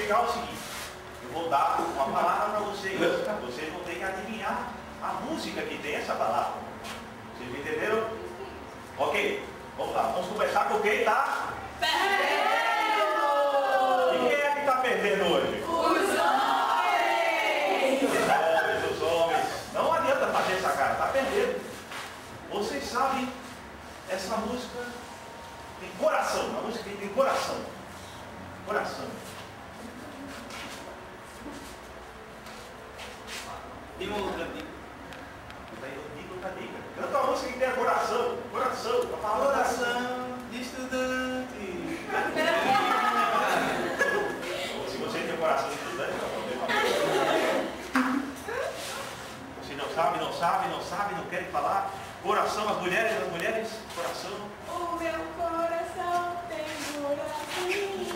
explicar o seguinte. Eu vou dar uma palavra para vocês. Vocês vão ter que adivinhar a música que tem essa palavra. Vocês entenderam? Ok. Vamos lá. Vamos começar com quem está perdendo. E quem é que está perdendo hoje? Os homens. Os homens. Não adianta fazer essa cara. Está perdendo. Vocês sabem, essa música tem coração. A música tem coração. Coração. Tem uma outra dica. Outra dica. Canta uma música que tem coração. Coração. A palavra Coração de estudante. Se você tem coração de estudante, não pode falar. Se não sabe, não querem falar. Coração, as mulheres, coração. O meu coração tem buraquinho.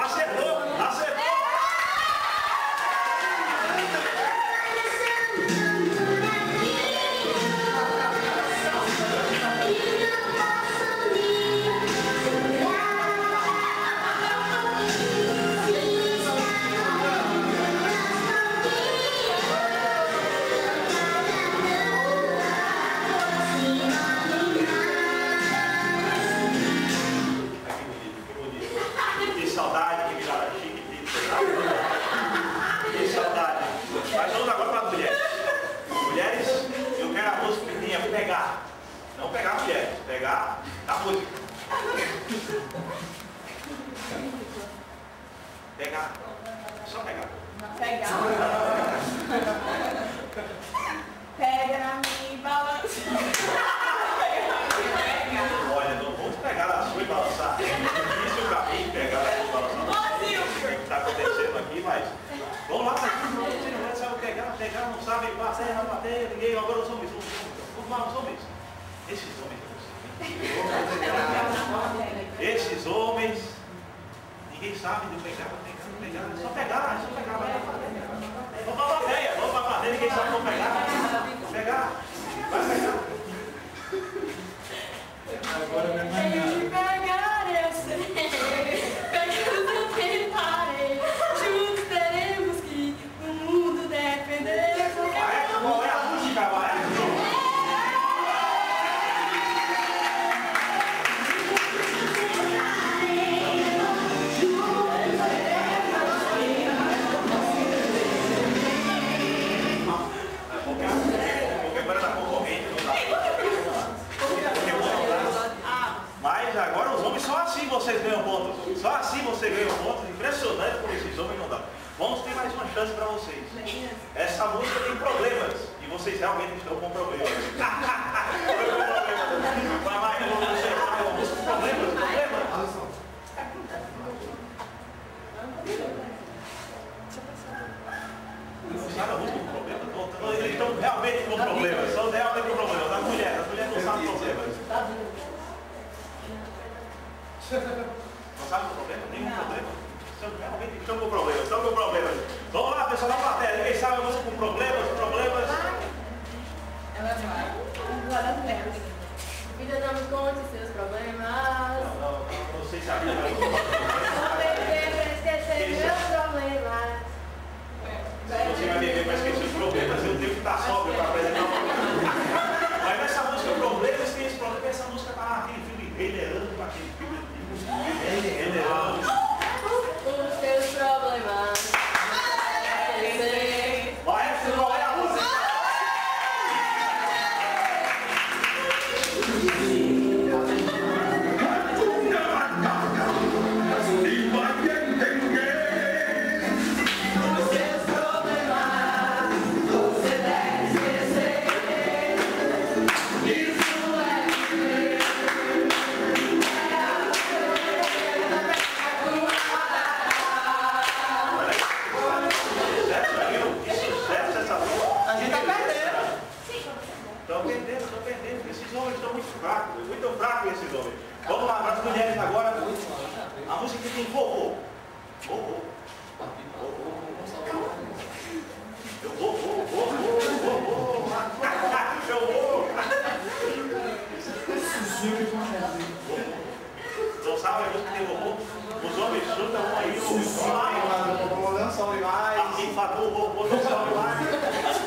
Acertou! Mas vamos agora para as mulheres. Mulheres, eu quero a música que tenha pegar. Não pegar a mulher, pegar a música. Pegar. Só pegar. Pega na minha e balança. Olha, não vamos pegar a sua e balançar. É difícil o caminho pegar a sua e balançar. Não sei o que está acontecendo aqui, mas vamos lá, você não sabe pegar, não sabe bater, ninguém. Agora os homens, vamos lá, os homens. Esses homens, ninguém sabe de pegar, só pegar. Vamos para a plateia, ninguém sabe como pegar. Vai pegar. Agora não é mais Tenho nada. que pegar, eu sei. Pegando eu tentarei. Juntos teremos que o mundo defender. Qual é a música, vai? Mas agora os homens, só assim vocês ganham pontos. Só assim você ganha pontos. Impressionante como esses homens não dão. Vamos ter mais uma chance para vocês. Essa música tem problemas. E vocês realmente estão com problemas. Vai mais, vocês sabem a música com problemas. Não sabe a música com problemas? Eles estão realmente com problemas. São realmente com problemas. As mulheres não sabem problemas. Não sabe o problema? Nenhum problema. Realmente estão com problemas. Vamos lá, pessoal da plateia. Ninguém sabe a música com problemas? Ela vai. Vida não me conte seus problemas. Não, vocês sabiam. Vou beber pra esquecer meus problemas. Você vai beber para esquecer os problemas. Eu tenho que estar sóbrio para apresentar o problema. Mas nessa música, problemas, tem esse problema. Essa música está naquele filme Rei Leão, aquele filme. Rei Leão. Os seus problemas. Vai,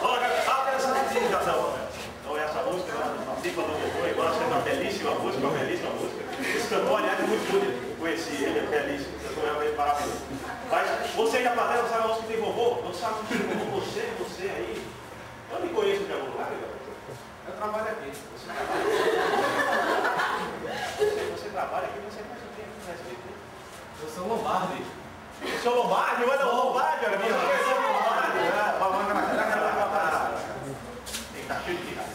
Olha essa dedicação. Então essa música, participa do vovô, igual essa é uma belíssima música, Esse cantor, aliás, é muito bonito. Conheci ele, é belíssimo. Esse cantor é realmente maravilhoso. Mas você aí na plateia não sabe a música que tem vovô? Não sabe o que tem vovô? Você aí. Eu me conheço de algum lugar, eu trabalho aqui. Você trabalha aqui, você faz o quê? Eu sou Lombardi. O seu Lombardi? Manda o Lombardi, amigo. Eu sou Lombardi. Tem que estar cheio de raiva.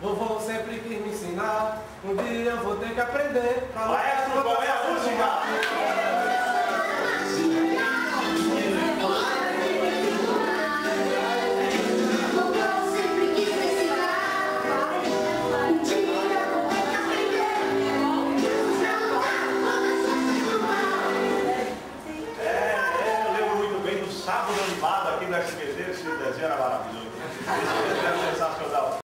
Vovô sempre quis me ensinar. Um dia eu vou ter que aprender. Maestro